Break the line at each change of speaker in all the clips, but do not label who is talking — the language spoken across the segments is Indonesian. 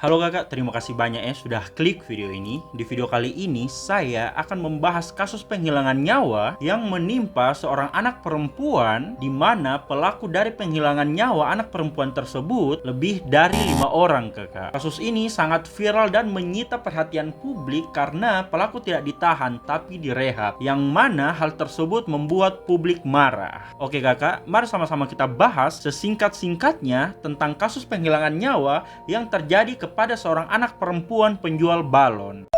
Halo kakak, terima kasih banyak ya sudah klik video ini. Di video kali ini saya akan membahas kasus penghilangan nyawa yang menimpa seorang anak perempuan, di mana pelaku dari penghilangan nyawa anak perempuan tersebut lebih dari 5 orang kakak. Kasus ini sangat viral dan menyita perhatian publik karena pelaku tidak ditahan tapi direhab, yang mana hal tersebut membuat publik marah. Oke kakak, mari sama-sama kita bahas sesingkat-singkatnya tentang kasus penghilangan nyawa yang terjadi kepada seorang anak perempuan penjual balon.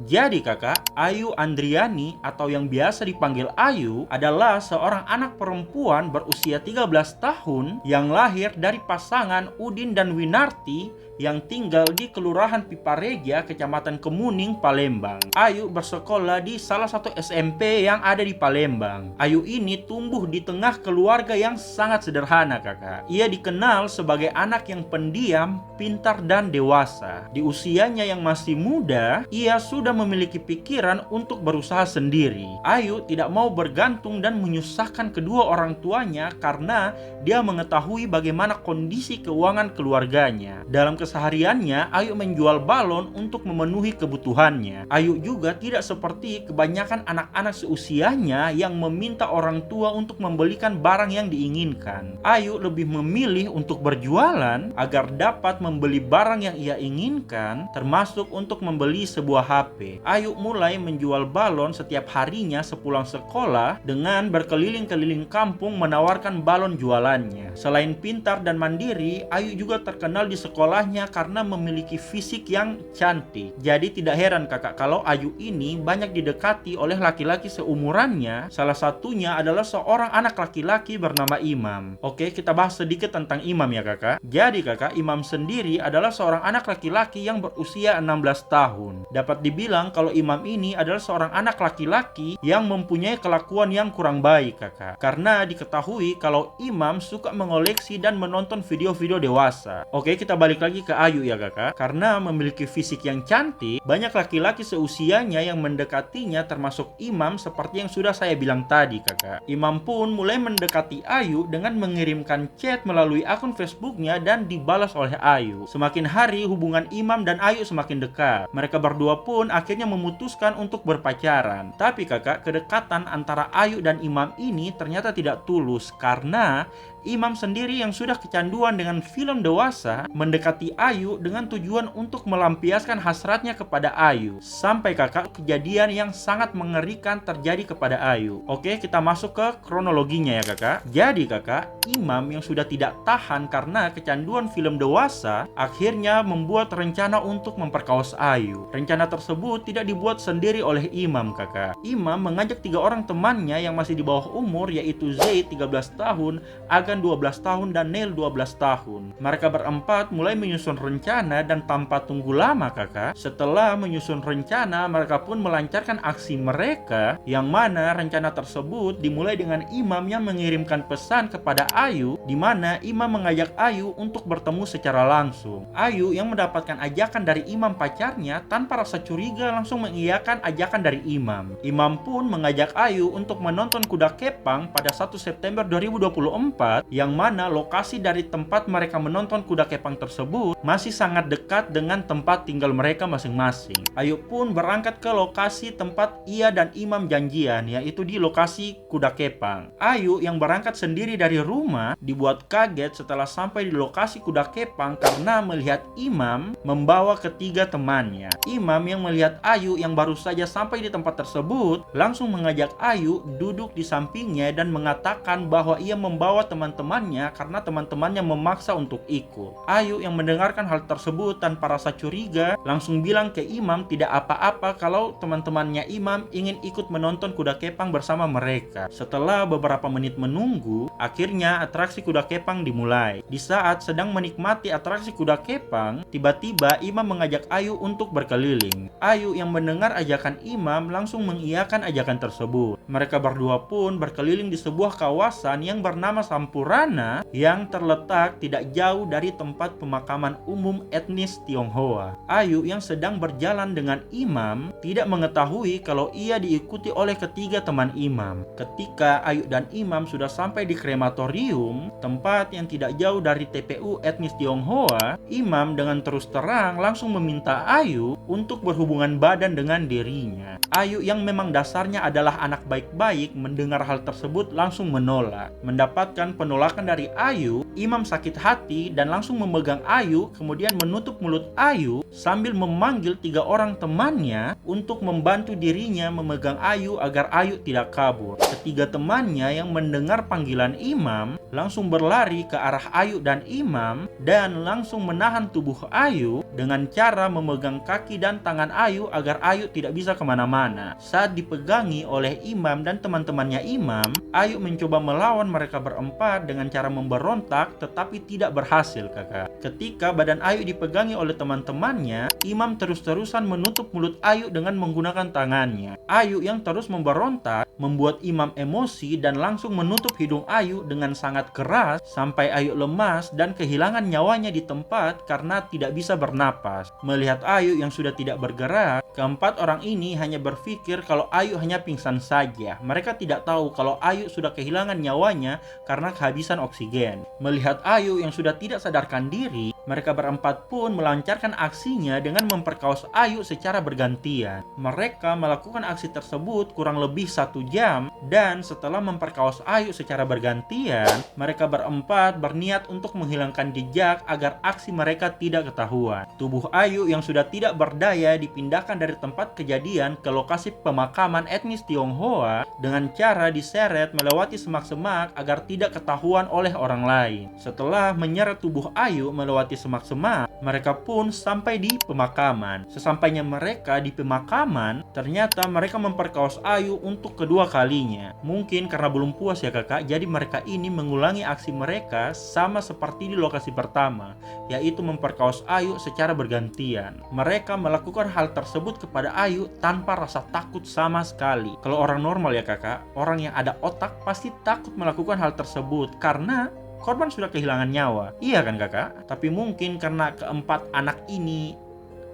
Jadi kakak, Ayu Andriani atau yang biasa dipanggil Ayu adalah seorang anak perempuan berusia 13 tahun yang lahir dari pasangan Udin dan Winarti yang tinggal di Kelurahan Pipareja, Kecamatan Kemuning, Palembang. Ayu bersekolah di salah satu SMP yang ada di Palembang. Ayu ini tumbuh di tengah keluarga yang sangat sederhana kakak. Ia dikenal sebagai anak yang pendiam, pintar dan dewasa. Di usianya yang masih muda, ia sudah memiliki pikiran untuk berusaha sendiri. Ayu tidak mau bergantung dan menyusahkan kedua orang tuanya karena dia mengetahui bagaimana kondisi keuangan keluarganya. Dalam kesehariannya, Ayu menjual balon untuk memenuhi kebutuhannya. Ayu juga tidak seperti kebanyakan anak-anak seusianya yang meminta orang tua untuk membelikan barang yang diinginkan. Ayu lebih memilih untuk berjualan agar dapat membeli barang yang ia inginkan, termasuk untuk membeli sebuah HP. Ayu mulai menjual balon setiap harinya sepulang sekolah dengan berkeliling-keliling kampung menawarkan balon jualannya. Selain pintar dan mandiri, Ayu juga terkenal di sekolahnya karena memiliki fisik yang cantik. Jadi tidak heran kakak kalau Ayu ini banyak didekati oleh laki-laki seumurannya. Salah satunya adalah seorang anak laki-laki bernama Imam. Oke, kita bahas sedikit tentang Imam ya kakak. Jadi kakak, Imam sendiri adalah seorang anak laki-laki yang berusia 16 tahun. Dapat dibilang kalau Imam ini adalah seorang anak laki-laki yang mempunyai kelakuan yang kurang baik kakak. Karena diketahui kalau Imam suka mengoleksi dan menonton video-video dewasa. Oke, kita balik lagi ke Ayu ya kakak. Karena memiliki fisik yang cantik, banyak laki-laki seusianya yang mendekatinya, termasuk Imam seperti yang sudah saya bilang tadi kakak. Imam pun mulai mendekati Ayu dengan mengirimkan chat melalui akun Facebooknya dan dibalas oleh Ayu. Semakin hari hubungan Imam dan Ayu semakin dekat. Mereka berdua pun akhirnya memutuskan untuk berpacaran. Tapi kakak, kedekatan antara Ayu dan Imam ini ternyata tidak tulus karena Imam sendiri yang sudah kecanduan dengan film dewasa mendekati Ayu dengan tujuan untuk melampiaskan hasratnya kepada Ayu. Sampai kakak, kejadian yang sangat mengerikan terjadi kepada Ayu. Oke, kita masuk ke kronologinya ya kakak. Jadi kakak, Imam yang sudah tidak tahan karena kecanduan film dewasa akhirnya membuat rencana untuk memperkaos Ayu. Rencana tersebut tidak dibuat sendiri oleh Imam kakak. Imam mengajak 3 orang temannya yang masih di bawah umur, yaitu Zaid 13 tahun, Agan 12 tahun, dan Neil 12 tahun. Mereka berempat mulai menyusun rencana dan tanpa tunggu lama kakak, setelah menyusun rencana mereka pun melancarkan aksi mereka, yang mana rencana tersebut dimulai dengan Imam yang mengirimkan pesan kepada Ayu, di mana Imam mengajak Ayu untuk bertemu secara langsung. Ayu yang mendapatkan ajakan dari Imam pacarnya tanpa rasa curiga langsung mengiyakan ajakan dari Imam. Imam pun mengajak Ayu untuk menonton kuda kepang pada 1 September 2024, yang mana lokasi dari tempat mereka menonton kuda kepang tersebut masih sangat dekat dengan tempat tinggal mereka masing-masing. Ayu pun berangkat ke lokasi tempat ia dan Imam janjian, yaitu di lokasi kuda kepang. Ayu yang berangkat sendiri dari rumah dibuat kaget setelah sampai di lokasi kuda kepang karena melihat Imam membawa ketiga temannya. Imam yang melihat Ayu yang baru saja sampai di tempat tersebut langsung mengajak Ayu duduk di sampingnya dan mengatakan bahwa ia membawa teman-temannya karena teman-temannya memaksa untuk ikut. Ayu yang mendengarkan hal tersebut tanpa rasa curiga langsung bilang ke Imam tidak apa-apa kalau teman-temannya Imam ingin ikut menonton kuda kepang bersama mereka. Setelah beberapa menit menunggu, akhirnya atraksi kuda kepang dimulai. Di saat sedang menikmati atraksi kuda kepang, tiba-tiba Imam mengajak Ayu untuk berkeliling. Ayu yang mendengar ajakan Imam langsung mengiyakan ajakan tersebut. Mereka berdua pun berkeliling di sebuah kawasan yang bernama Sampul Purana yang terletak tidak jauh dari tempat pemakaman umum etnis Tionghoa. Ayu yang sedang berjalan dengan imam tidak mengetahui kalau ia diikuti oleh ketiga teman imam. Ketika Ayu dan imam sudah sampai di krematorium, tempat yang tidak jauh dari TPU etnis Tionghoa, imam dengan terus terang langsung meminta Ayu untuk berhubungan badan dengan dirinya. Ayu yang memang dasarnya adalah anak baik-baik mendengar hal tersebut langsung menolak. Mendapatkan penolakan dari Ayu, imam sakit hati dan langsung memegang Ayu kemudian menutup mulut Ayu sambil memanggil 3 orang temannya untuk membantu dirinya memegang Ayu agar Ayu tidak kabur. Ketiga temannya yang mendengar panggilan imam langsung berlari ke arah Ayu dan imam dan langsung menahan tubuh Ayu dengan cara memegang kaki dan tangan Ayu agar Ayu tidak bisa kemana-mana. Saat dipegangi oleh imam dan teman-temannya imam, Ayu mencoba melawan mereka berempat dengan cara memberontak tetapi tidak berhasil, kakak. Ketika badan Ayu dipegangi oleh teman-temannya, imam terus-terusan menutup mulut Ayu dengan menggunakan tangannya. Ayu yang terus memberontak membuat imam emosi dan langsung menutup hidung Ayu dengan sangat keras sampai Ayu lemas dan kehilangan nyawanya di tempat karena tidak bisa bernapas. Melihat Ayu yang sudah tidak bergerak, keempat orang ini hanya berpikir kalau Ayu hanya pingsan saja. Mereka tidak tahu kalau Ayu sudah kehilangan nyawanya karena kehabisan oksigen. Melihat Ayu yang sudah tidak sadarkan diri, mereka berempat pun melancarkan aksinya dengan memperkaos Ayu secara bergantian. Mereka melakukan aksi tersebut kurang lebih 1 jam dan setelah memperkaos Ayu secara bergantian, mereka berempat berniat untuk menghilangkan jejak agar aksi mereka tidak ketahuan. Tubuh Ayu yang sudah tidak berdaya dipindahkan dari tempat kejadian ke lokasi pemakaman etnis Tionghoa dengan cara diseret melewati semak-semak agar tidak ketahuan oleh orang lain. Setelah menyeret tubuh Ayu melewati semak-semak, mereka pun sampai di pemakaman. Sesampainya mereka di pemakaman, ternyata mereka memperkaos Ayu untuk kedua kalinya. Mungkin karena belum puas ya kakak, jadi mereka ini mengulangi aksi mereka sama seperti di lokasi pertama, yaitu memperkaos Ayu secara bergantian. Mereka melakukan hal tersebut kepada Ayu tanpa rasa takut sama sekali. Kalau orang normal ya kakak, orang yang ada otak pasti takut melakukan hal tersebut karena korban sudah kehilangan nyawa. Iya kan kakak? Tapi mungkin karena keempat anak ini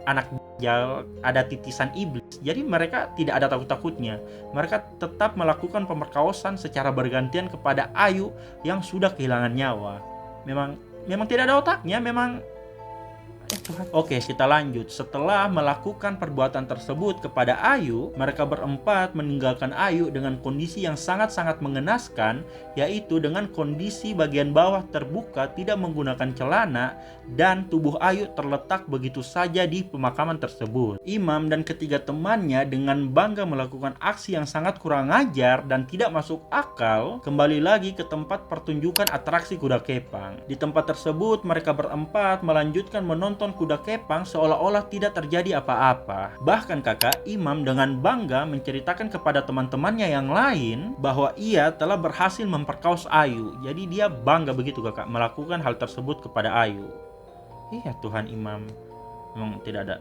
anak dajjal, ada titisan iblis, jadi mereka tidak ada takut-takutnya. Mereka tetap melakukan pemerkosaan secara bergantian kepada Ayu yang sudah kehilangan nyawa. Memang tidak ada otaknya, memang Tuhan. Oke, kita lanjut. Setelah melakukan perbuatan tersebut kepada Ayu, mereka berempat meninggalkan Ayu dengan kondisi yang sangat-sangat mengenaskan, yaitu dengan kondisi bagian bawah terbuka, tidak menggunakan celana, dan tubuh Ayu terletak begitu saja di pemakaman tersebut. Imam dan ketiga temannya dengan bangga melakukan aksi yang sangat kurang ajar dan tidak masuk akal, kembali lagi ke tempat pertunjukan atraksi kuda kepang. Di tempat tersebut, mereka berempat melanjutkan menonton kuda kepang seolah-olah tidak terjadi apa-apa. Bahkan kakak, imam dengan bangga menceritakan kepada teman-temannya yang lain bahwa ia telah berhasil memperkaos Ayu. Jadi dia bangga begitu kakak melakukan hal tersebut kepada Ayu. Iya Tuhan, imam memang tidak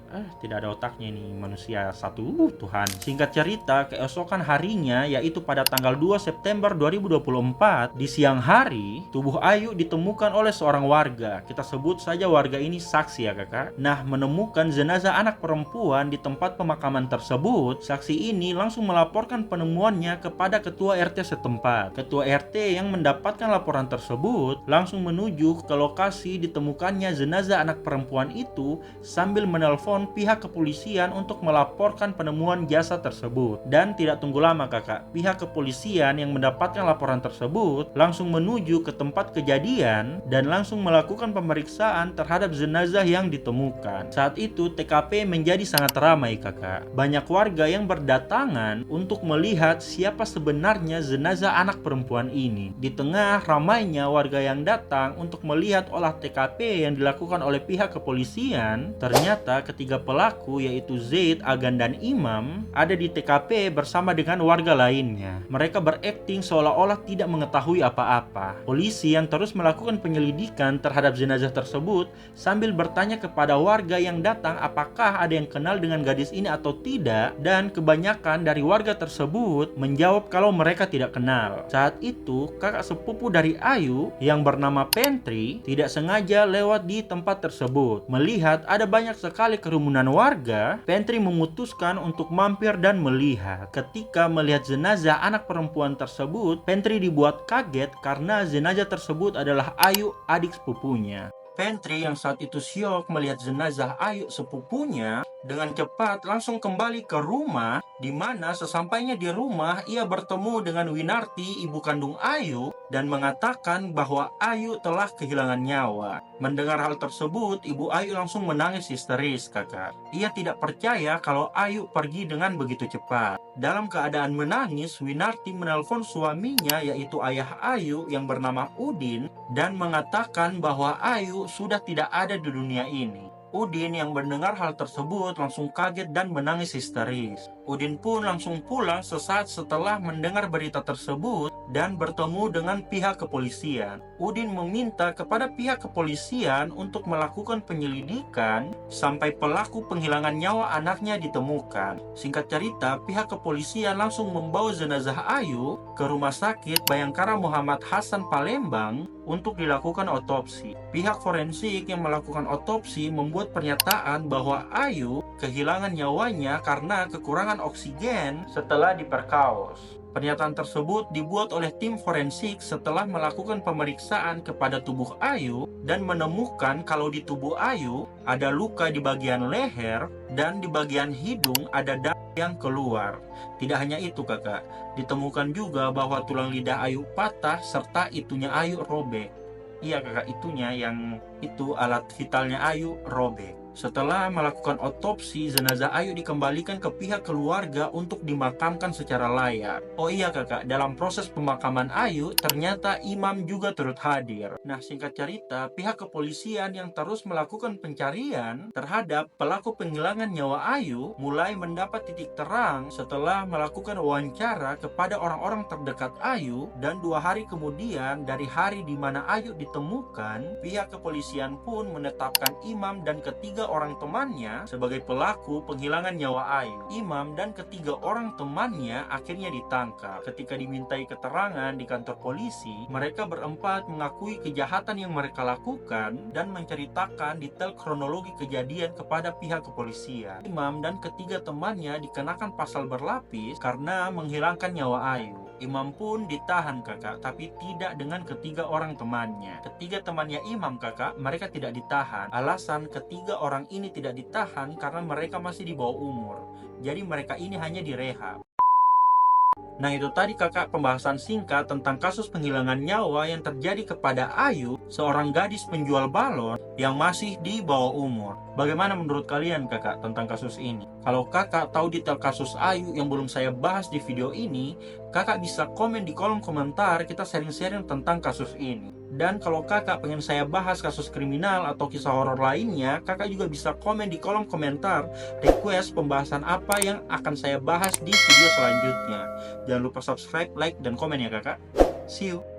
ada otaknya ini manusia satu Tuhan. Singkat cerita, keesokan harinya yaitu pada tanggal 2 September 2024 di siang hari, tubuh Ayu ditemukan oleh seorang warga. Kita sebut saja warga ini saksi ya kakak. Nah, menemukan jenazah anak perempuan di tempat pemakaman tersebut, saksi ini langsung melaporkan penemuannya kepada ketua RT setempat. Ketua RT yang mendapatkan laporan tersebut langsung menuju ke lokasi ditemukannya jenazah anak perempuan itu sambil menelpon pihak kepolisian untuk melaporkan penemuan jasad tersebut. Dan tidak tunggu lama kakak, pihak kepolisian yang mendapatkan laporan tersebut langsung menuju ke tempat kejadian dan langsung melakukan pemeriksaan terhadap jenazah yang ditemukan. Saat itu TKP menjadi sangat ramai kakak. Banyak warga yang berdatangan untuk melihat siapa sebenarnya jenazah anak perempuan ini. Di tengah ramainya warga yang datang untuk melihat olah TKP yang dilakukan oleh pihak kepolisian, Ternyata ketiga pelaku yaitu Zaid, Agan, dan Imam ada di TKP bersama dengan warga lainnya. Mereka berakting seolah-olah tidak mengetahui apa-apa. Polisi yang terus melakukan penyelidikan terhadap jenazah tersebut sambil bertanya kepada warga yang datang apakah ada yang kenal dengan gadis ini atau tidak, dan kebanyakan dari warga tersebut menjawab kalau mereka tidak kenal. Saat itu kakak sepupu dari Ayu yang bernama Pentri tidak sengaja lewat di tempat tersebut. Melihat ada banyak sekali kerumunan warga, Pentri memutuskan untuk mampir dan melihat. Ketika melihat jenazah anak perempuan tersebut, Pentri dibuat kaget karena jenazah tersebut adalah Ayu, adik sepupunya. Pentri yang saat itu syok melihat jenazah Ayu sepupunya dengan cepat langsung kembali ke rumah, di mana sesampainya di rumah ia bertemu dengan Winarti, ibu kandung Ayu, dan mengatakan bahwa Ayu telah kehilangan nyawa. Mendengar hal tersebut, ibu Ayu langsung menangis histeris, kakak. Ia tidak percaya kalau Ayu pergi dengan begitu cepat. Dalam keadaan menangis, Winarti menelpon suaminya yaitu ayah Ayu yang bernama Udin dan mengatakan bahwa Ayu sudah tidak ada di dunia ini. Udin yang mendengar hal tersebut langsung kaget dan menangis histeris. Udin pun langsung pulang sesaat setelah mendengar berita tersebut dan bertemu dengan pihak kepolisian. Udin meminta kepada pihak kepolisian untuk melakukan penyelidikan sampai pelaku penghilangan nyawa anaknya ditemukan. Singkat cerita, pihak kepolisian langsung membawa jenazah Ayu ke Rumah Sakit Bayangkara Muhammad Hasan Palembang untuk dilakukan otopsi. Pihak forensik yang melakukan otopsi membuat pernyataan bahwa Ayu kehilangan nyawanya karena kekurangan oksigen setelah diperkaos. Pernyataan tersebut dibuat oleh tim forensik setelah melakukan pemeriksaan kepada tubuh Ayu dan menemukan kalau di tubuh Ayu ada luka di bagian leher dan di bagian hidung ada darah yang keluar. Tidak hanya itu, kakak, ditemukan juga bahwa tulang lidah Ayu patah serta itunya Ayu robek. Iya, kakak, itunya yang itu alat vitalnya Ayu robek. Setelah melakukan otopsi, jenazah Ayu dikembalikan ke pihak keluarga untuk dimakamkan secara layak. Oh iya kakak, dalam proses pemakaman Ayu, ternyata Imam juga turut hadir. Nah, singkat cerita, pihak kepolisian yang terus melakukan pencarian terhadap pelaku penghilangan nyawa Ayu mulai mendapat titik terang setelah melakukan wawancara kepada orang-orang terdekat Ayu, dan 2 hari kemudian dari hari di mana Ayu ditemukan, pihak kepolisian pun menetapkan Imam dan ketiga orang temannya sebagai pelaku penghilangan nyawa Ayu. Imam dan ketiga orang temannya akhirnya ditangkap. Ketika dimintai keterangan di kantor polisi, mereka berempat mengakui kejahatan yang mereka lakukan dan menceritakan detail kronologi kejadian kepada pihak kepolisian. Imam dan ketiga temannya dikenakan pasal berlapis karena menghilangkan nyawa Ayu. Imam pun ditahan, kakak, tapi tidak dengan ketiga orang temannya. Ketiga temannya Imam, kakak, mereka tidak ditahan. Alasan ketiga orang ini tidak ditahan karena mereka masih di bawah umur. Jadi mereka ini hanya direhab. Nah, itu tadi kakak pembahasan singkat tentang kasus penghilangan nyawa yang terjadi kepada Ayu, seorang gadis penjual balon yang masih di bawah umur. Bagaimana menurut kalian kakak tentang kasus ini? Kalau kakak tahu detail kasus Ayu yang belum saya bahas di video ini, kakak bisa komen di kolom komentar, kita sharing-sharing tentang kasus ini. Dan kalau kakak pengen saya bahas kasus kriminal atau kisah horor lainnya, kakak juga bisa komen di kolom komentar request pembahasan apa yang akan saya bahas di video selanjutnya. Jangan lupa subscribe, like, dan komen ya kakak. See you!